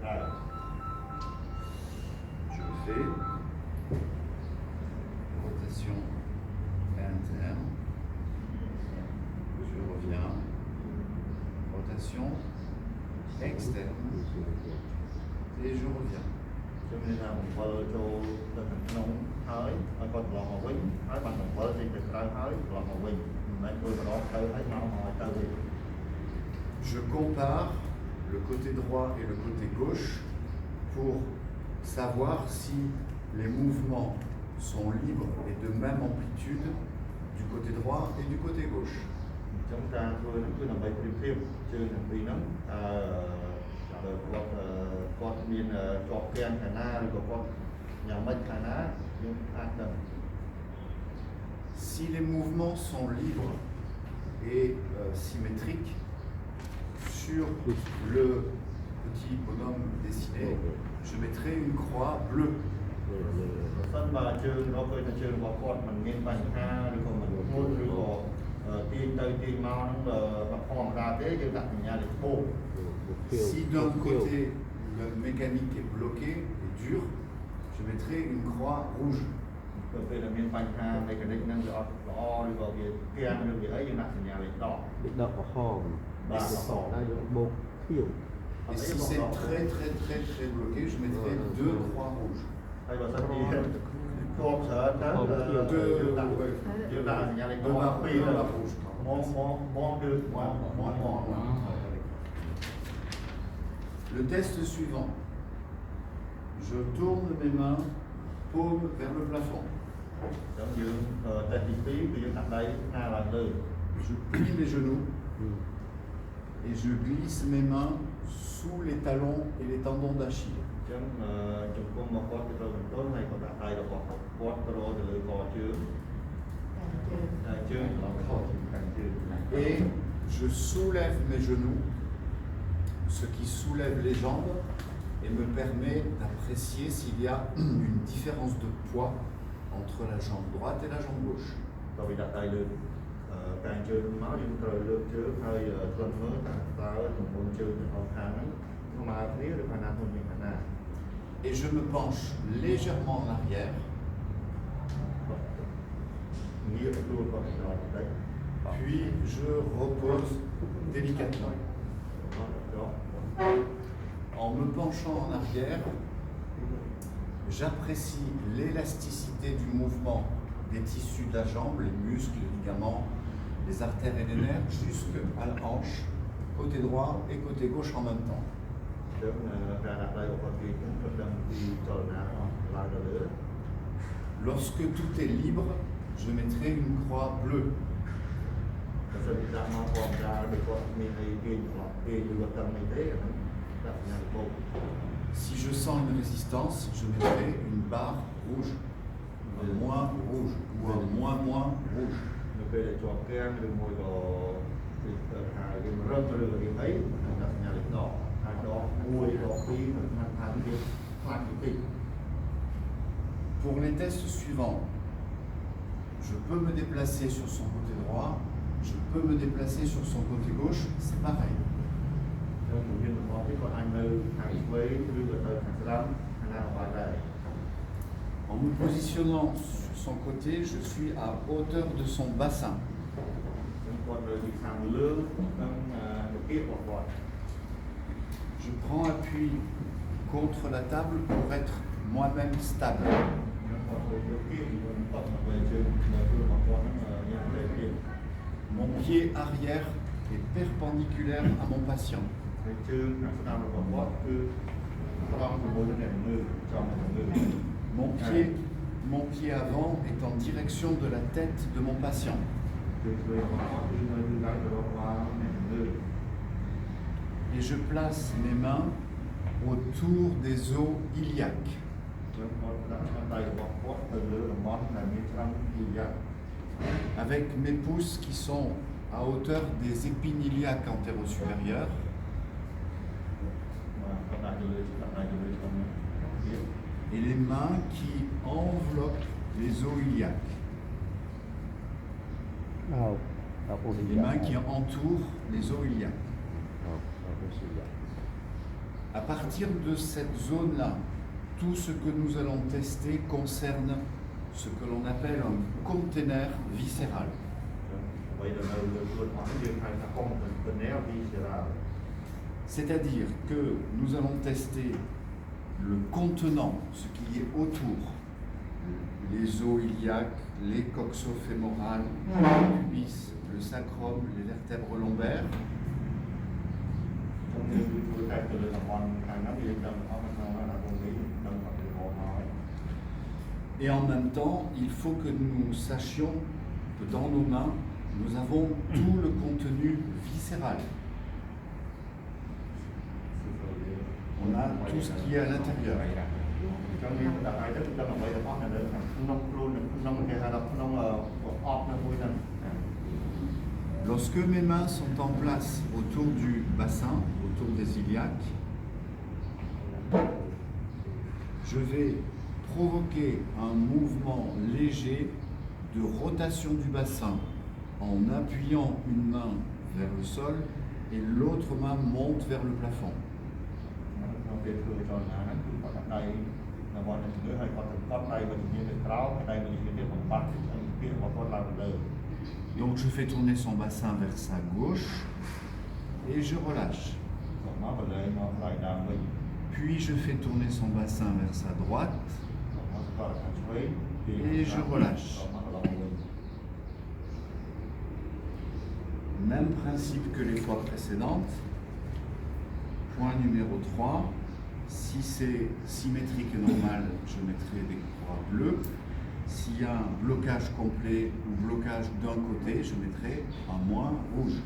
Je fais rotation interne, je reviens, rotation externe, et je reviens. Cho nên là mình vơ cho thành nông hơi, còn lòng mà vinh, hơi bằng mình vơ thì được ra hơi, lòng mà vinh, mình tôi mà đó tới thấy nó mà tới đi. Je compare le côté droit et le côté gauche pour savoir si les mouvements sont libres et de même amplitude du côté droit et du côté gauche. Chúng ta thôi nó cứ làm bài phim chơi làm vì nó con miền chọc kèn cả na rồi con nhà máy cả na nhưng ăn được. Si les mouvements sont libres et symétriques sur le petit bonhomme dessiné, je mettrai une croix bleue. Sân mà chơi nó coi là chơi vào con mình miền Bắc ha rồi còn mình mua rồi còn tiền tới tiền mau nó là phòng ra thế chứ đặt nhà để bố. Si d'un côté le mécanique est bloqué et dur, je mettrai une croix rouge. Về là miền Bắc ha đây cái định năng rõ rồi vào việc kia nó được ấy nhưng đặt nhà để đỏ. Đậu có hòm và sỏ ra những bộ hiểu. Et si c'est très bloqué, je mettrai deux croix rouges. Đây là sân đi con sợ tới chưa đặt nhà để đỏ phi là mong được mong. Le test suivant. Je tourne mes mains, paume vers le plafond. Giống như tại vị trí bây giờ đặt đây hai lần từ. Je plie mes genoux et je glisse mes mains sous les talons et les tendons d'Achille. Chúng con một con cái mình tốt này còn đặt đây là còn một con rồi từ cò chưa Et je soulève mes genoux, ce qui soulève les jambes et me permet d'apprécier s'il y a une différence de poids entre la jambe droite et la jambe gauche. Rồi bị đặt tay lên càng chơi máu đi rồi lượt trước hơi tuần mới ta ở trong môn chơi trong tháng nhưng mà nếu được khả năng mình khả năng. Et je me penche légèrement en arrière. Puis je repose délicatement. En me penchant en arrière, j'apprécie l'élasticité du mouvement des tissus de la jambe, les muscles, les ligaments, les artères et les nerfs, jusqu'à la hanche, côté droit et côté gauche en même temps. Lorsque tout est libre, je mettrai une croix bleue. Si je sens une résistance, je mettrai une barre rouge, un moins rouge ou un moins rouge. Pour les tests suivants, je peux me déplacer sur son côté droit, je peux me déplacer sur son côté gauche, c'est pareil. En me positionnant sur son côté, je suis à hauteur de son bassin. Je prends appui contre la table pour être moi-même stable. Mon pied arrière est perpendiculaire à mon patient. Mon pied avant est en direction de la tête de mon patient. Et je place mes mains autour des os iliaques. Avec mes pouces qui sont à hauteur des épines iliaques antéro-supérieures. Et les mains qui enveloppent les os iliaques. Les mains qui entourent les os iliaques. À partir de cette zone-là, tout ce que nous allons tester concerne ce que l'on appelle un container viscéral. អ្វីដែលនៅលើខ្លួនអស់នេះយើងហៅថា container viscéral. C'est-à-dire que nous allons tester le contenant, ce qui est autour, les os iliaques, les coxofémorales, le pubis, le sacrum, les vertèbres lombaires. ខ្ញុំនិយាយពីធ្វើតែទៅលើតំបន់ខាងហ្នឹងយើងដឹងអស់នៅក្នុងអាណានេះដឹងអត់ពីមកហើយ Et en même temps, il faut que nous sachions que dans nos mains, nous avons tout le contenu viscéral. On a tout ce qui est à l'intérieur. ចឹងមានតែឲ្យទៅដឹងអ្វីទាំងអស់នៅក្នុងខ្លួនក្នុងគេហៅថាក្នុងអបនៅមួយហ្នឹង Lorsque mes mains sont en place autour du bassin, autour des iliaques, je vais provoquer un mouvement léger de rotation du bassin en appuyant une main vers le sol et l'autre main monte vers le plafond. ក្នុងពេលធ្វើចលនាហ្នឹងគឺគាត់ដៃនៅវត្តជំនឿហើយគាត់គាត់ដៃវិញ្ញាណទៅក្រោមដៃវិញ្ញាណទៀតបំបត្តិពីរបស់គាត់ឡើងលើ Donc je fais tourner son bassin vers sa gauche et je relâche. មកមកលើមកដៃដើមវិញ Puis je fais tourner son bassin vers sa droite et je relâche. Même principe que les fois précédentes. Point numéro 3. Si c'est symétrique et normal, je mettrai des croix bleues. S'il y a un blocage complet ou blocage d'un côté, je mettrai un moins rouge.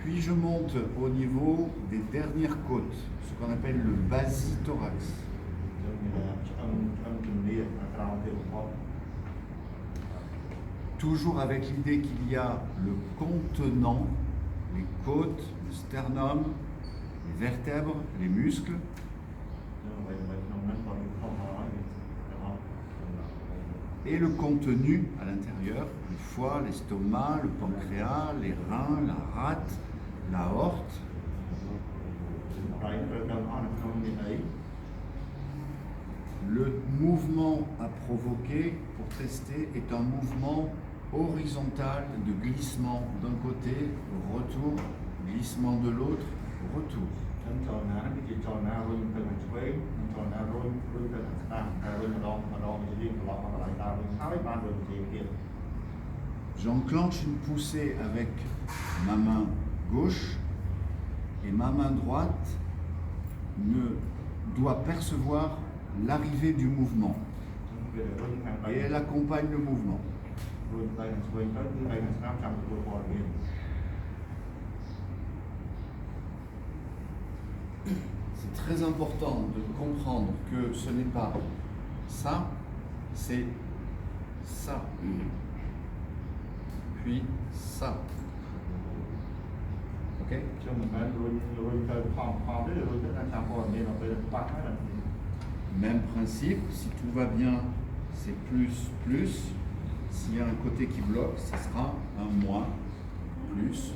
Puis je monte au niveau des dernières côtes, ce qu'on appelle le basithorax. Toujours avec l'idée qu'il y a le contenant, les côtes, le sternum, les vertèbres, les muscles. Et le contenu à l'intérieur, le foie, l'estomac, le pancréas, les reins, la rate, la aorte. Le mouvement à provoquer pour tester est un mouvement horizontal de glissement d'un côté, retour, glissement de l'autre, retour. J'enclenche une poussée avec ma main gauche et ma main droite doit percevoir l'arrivée du mouvement et elle accompagne le mouvement. C'est très important de comprendre que ce n'est pas ça, c'est ça, puis ça. Ok? Même principe, si tout va bien, c'est plus, plus. S'il y a un côté qui bloque, ce sera un moins, plus,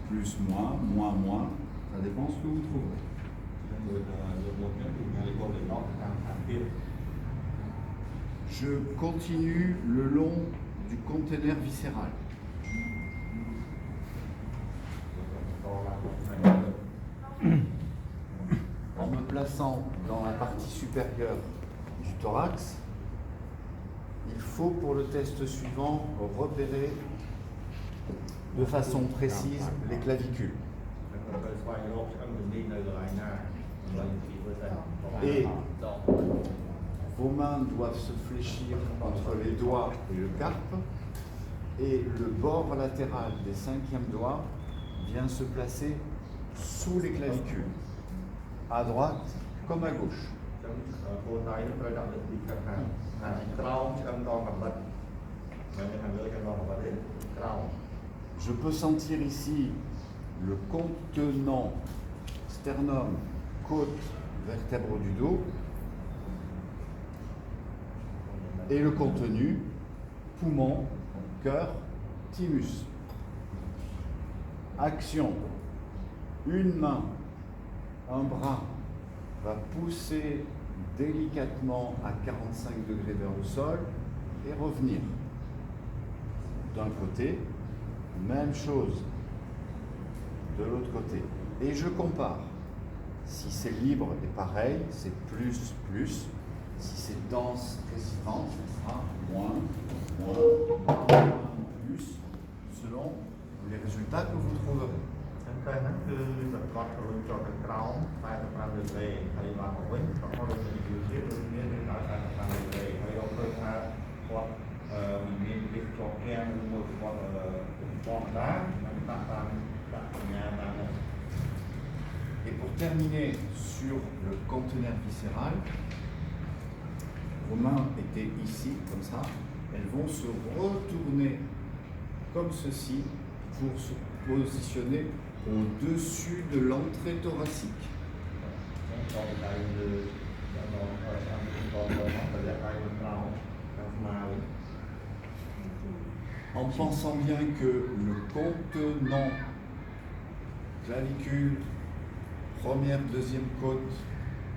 plus, moins, moins. Ça dépend ce que vous trouverez. Je continue le long du conteneur viscéral. En me plaçant dans la partie supérieure du thorax, il faut pour le test suivant repérer de façon précise les clavicules. Et vos mains doivent se fléchir entre les doigts et le carpe, et le bord latéral des cinquièmes doigts vient se placer sous les clavicules, à droite comme à gauche. Je peux sentir ici le contenant sternum, côte, vertèbre du dos, et le contenu poumon, cœur, thymus. Action. Une main, un bras va pousser délicatement à 45 degrés vers le sol et revenir. D'un côté, même chose de l'autre côté. Et je compare. Si c'est libre et pareil, c'est plus, plus. Si c'est dense, résistant, ce sera moins, plus, selon les résultats que vous trouverez. តែហ្នឹងគឺសង្កត់រំចោលខាងក្រោម45ដឺក្រេហើយឡើងមកវិញក៏គាត់ដូចជាជាតិដូចគ្នានៅដល់45ដឺក្រេហើយយើងឃើញថាគាត់មានវិបជាប់គាំងមួយគាត់ធម្មតានិងដាក់តាមដាក់បញ្ញាតាមហ្នឹង Et pour terminer sur le conteneur viscéral, vos mains étaient ici, comme ça. Elles vont se retourner comme ceci pour se positionner au-dessus de l'entrée thoracique. En pensant bien que le contenant clavicule, première, deuxième côte,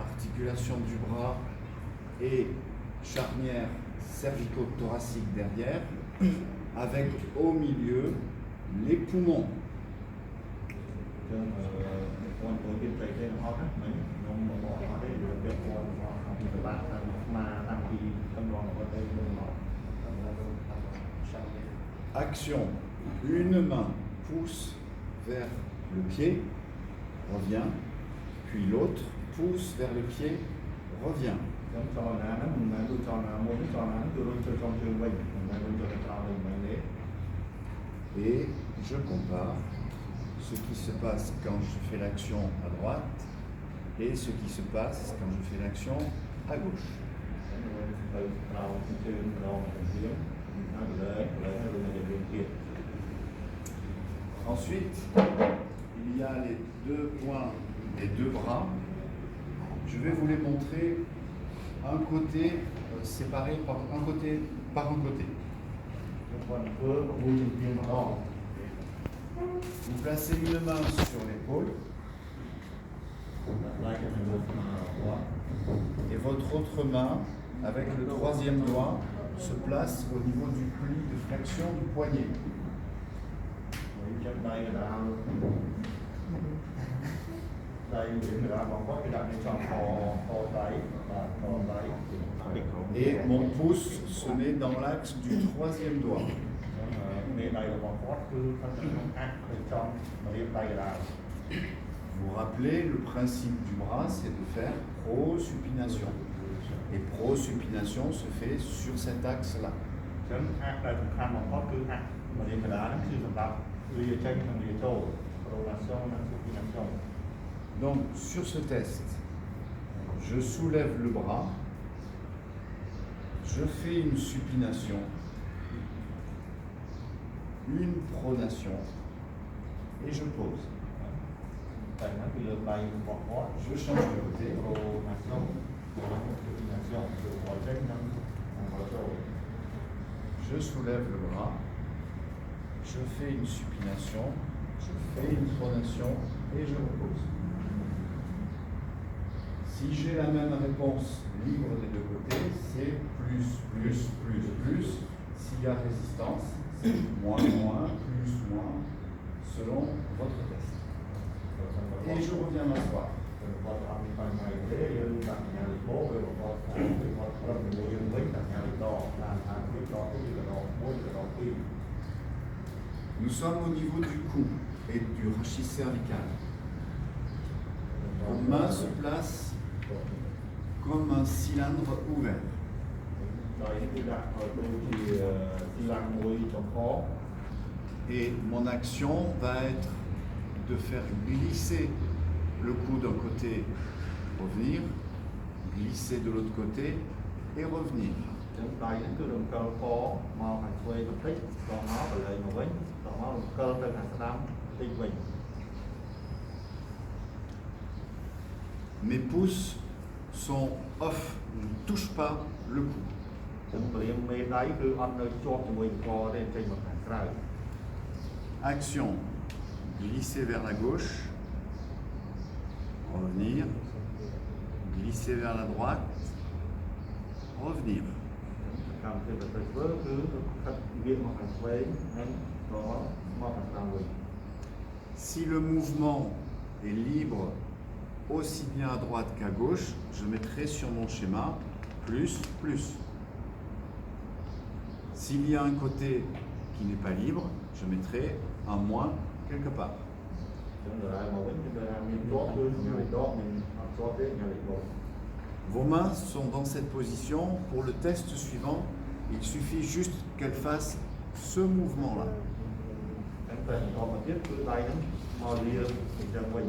articulation du bras et charnière cervico-thoracique derrière, avec au milieu les poumons. Action. Une main pousse vers le pied, revient, puis l'autre pousse vers le pied, revient. Et je compare ce qui se passe quand je fais l'action à droite et ce qui se passe quand je fais l'action à gauche. Ensuite, il y a les deux points des deux bras. Je vais vous les montrer un côté séparé par un côté. Vous placez une main sur l'épaule et votre autre main, avec le troisième doigt, se place au niveau du pli de flexion du poignet. Et mon pouce se met dans l'axe du troisième doigt. Vous rappelez, le principe du bras, c'est de faire prosupination. Et prosupination se fait sur cet axe-là. Donc, sur ce test, je soulève le bras, je fais une supination, une pronation et je pose. Je change de côté. Je soulève le bras, je fais une supination, je fais une pronation et je repose. Si j'ai la même réponse libre des deux côtés, c'est plus, plus, plus, plus. S'il y a résistance, c'est moins, moins, plus, moins, selon votre test. Et je reviens m'asseoir. Nous sommes au niveau du cou et du rachis cervical. Vos mains se placent comme un cylindre ouvert. Et mon action va être de faire glisser le cou d'un côté, revenir, glisser de l'autre côté et revenir. Mes pouces sont off, ne touchent pas le cou. រៀងមេដៃគឺអត់នៅជាប់ជាមួយកទេចេញមកខាងក្រៅ Action, glisser vers la gauche, revenir, glisser vers la droite, revenir. កម្មវិធីទៅធ្វើគឺខិតវាមកខាងឆ្វេងហើយមកខាងក្រោមវិញ Si le mouvement est libre aussi bien à droite qu'à gauche, je mettrai sur mon schéma plus, plus. S'il y a un côté qui n'est pas libre, je mettrai un moins quelque part. ចឹងដល់មកវិញគឺថាមានជាប់គឺញ៉ាំដកមានអត់ជាប់ទេញ៉ាំដក Vos mains sont dans cette position. Pour le test suivant, il suffit juste qu'elles fassent ce mouvement-là. តែបន្តមកទៀតគឺដៃហ្នឹងមកលាអញ្ចឹងវិញ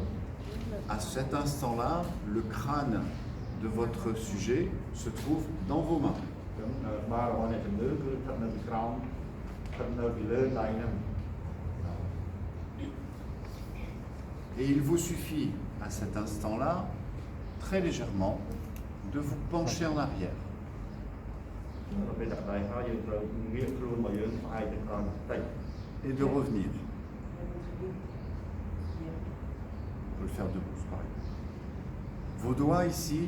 À cet instant-là, le crâne de votre sujet se trouve dans vos mains. អញ្ចឹងបាររបស់អ្នកជំងឺគឺស្ថិតនៅពីក្រោមស្ថិតនៅពីលើដៃហ្នឹង Et il vous suffit, à cet instant-là, très légèrement, de vous pencher en arrière. ដល់ពេលដាក់ដៃហើយយើងត្រូវងាកខ្លួនមកយើងផ្អែកទៅក្រោមបន្តិច Et de revenir. On peut le faire debout, c'est pareil. Vos doigts ici,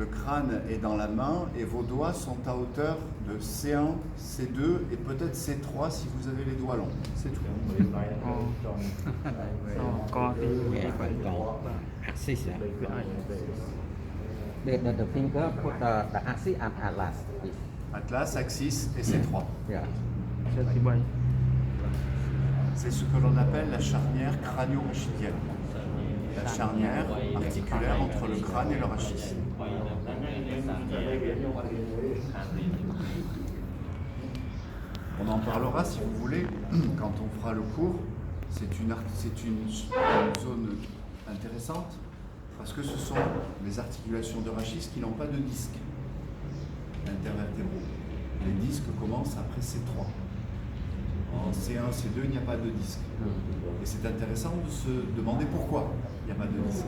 le crâne est dans la main et vos doigts sont à hauteur de C1, C2 et peut-être C3 si vous avez les doigts longs. C'est tout. រៀនដៃហ្នឹងចង់ កទី Yeah, but go. Axis. The finger put the axis at last. Atlas, axis et C3. Yeah. ជាទី3 C'est ce que l'on appelle la charnière crânio-rachidienne. La charnière articulaire entre le crâne et le rachis. On en parlera si vous voulez quand on fera le cours. C'est une zone intéressante parce que ce sont les articulations de rachis qui n'ont pas de disque intervertébraux. Les disques commencent après C3. En C1, C2, il n'y a pas de disque. Et c'est intéressant de se demander pourquoi il n'y a pas de disque.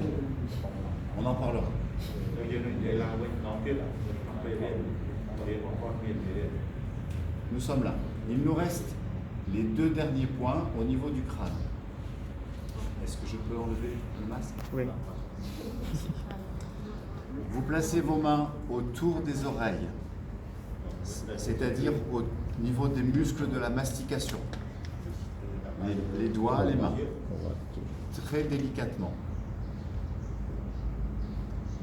On en parlera. យើងនឹងនិយាយឡើងវិញដល់ទៀតពេលរៀនរបស់គាត់មានរៀន Nous sommes là. Il nous reste les deux derniers points au niveau du crâne. Est-ce que je peux enlever le masque? វិញ Vous placez vos mains autour des oreilles, c'est-à-dire au niveau des muscles de la mastication. Les doigts, les mains, très délicatement.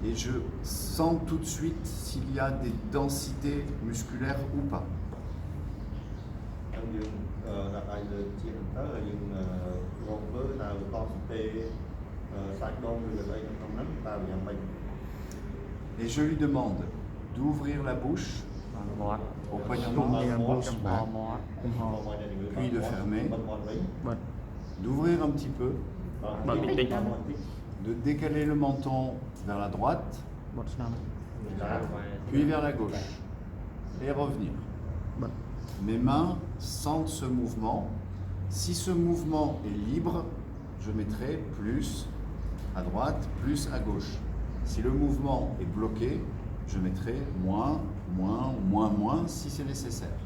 Et je sens tout de suite s'il y a des densités musculaires ou pas. យើងដាក់ដៃលើជាទៅហើយយើងរកមើលតើតោះទេសាច់ដងឬអីក្នុងហ្នឹងតើយ៉ាងម៉េច Et je lui demande d'ouvrir la bouche មាត់ au poignet គុំ de លា main, មុខចំហមាត់គុំហ puis de fermer, បិទមាត់វិញ បិទ d'ouvrir un petit peu, បើកតិច de décaler le menton vers la droite, បិទឆ្នាំ puis vers la gauche, et revenir. បិទ Mes mains sentent ce mouvement. Si ce mouvement est libre, je mettrai plus à droite, plus à gauche. Si le mouvement est bloqué, je mettrai moins, moins, moins, moins si c'est nécessaire.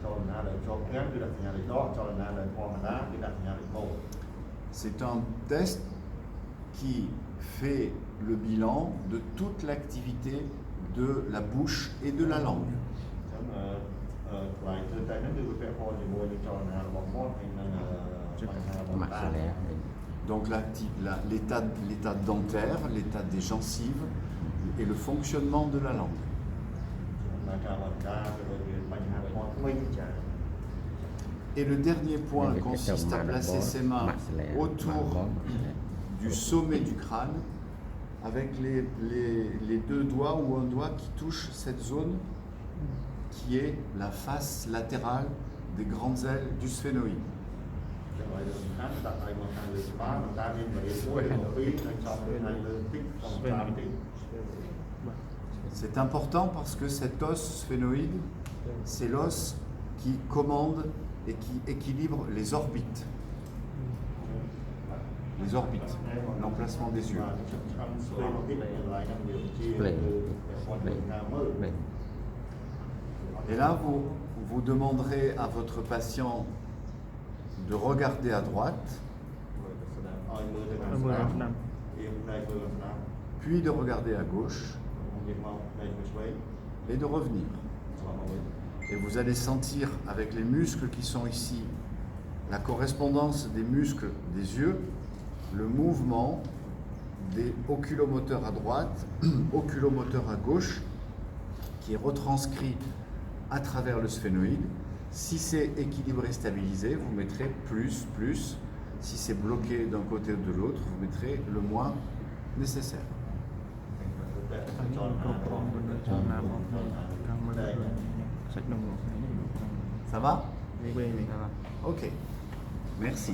ចលនាដែលជាប់គ្នាគឺដាក់សញ្ញាលេខដកចលនាដែលធម្មតាគឺដាក់សញ្ញាលេខបូក C'est un test qui fait le bilan de toute l'activité de la bouche et de la langue. អញ្ចឹងថ្លៃធ្វើតែហ្នឹងគឺវាពាក់ព័ន្ធជាមួយនឹងចលនារបស់មាត់ហើយនឹងបញ្ហារបស់តា Maxillaire. Donc l'état dentaire, l'état des gencives et le fonctionnement de la langue. ដំណើរការរបស់តាក៏ដូចជាបញ្ហារបស់ថ្មីចា Et le dernier point consiste à placer ses mains autour du sommet du crâne avec les deux doigts ou un doigt qui touche cette zone qui est la face latérale des grandes ailes du sphénoïde. ចឹងហើយសំខាន់ដាក់ដៃមកខាងលើក្បាលមិនតាមានបរិយាមួយឬពីរហើយចប់ខាងលើតិចxongតាមតិច C'est important parce que cet os sphénoïde, c'est l'os qui commande et qui équilibre les orbites. Les orbites, l'emplacement des yeux. ឆ្កាំស្វែងតិចកន្លែងហ្នឹងវាជាពាក់ព័ន្ធនឹងការមើល Play. Et là, vous demanderez à votre patient de regarder à droite, ឲ្យមើលទៅខាង មើ ស្ ល ដាំ ស្ដាំ អៀងផ្នែកមើលខាងស្ដាំ puis de regarder à gauche យើងមកផ្នែកមើលឆ្វេង et de revenir. ឆ្លងមកវិញ Et vous allez sentir avec les muscles qui sont ici, la correspondance des muscles des yeux, le mouvement des oculomoteurs à droite, oculomoteurs à gauche, qui est retranscrit à travers le sphénoïde. Si c'est équilibré, stabilisé, vous mettrez plus, plus. Si c'est bloqué d'un côté ou de l'autre, vous mettrez le moins nécessaire. តែ ខាង ច ចូល ល គ្រប់គ្រងចូលណាមកខាងមើលសាច់នំ Ça va? វិញវិញ Ok. Merci.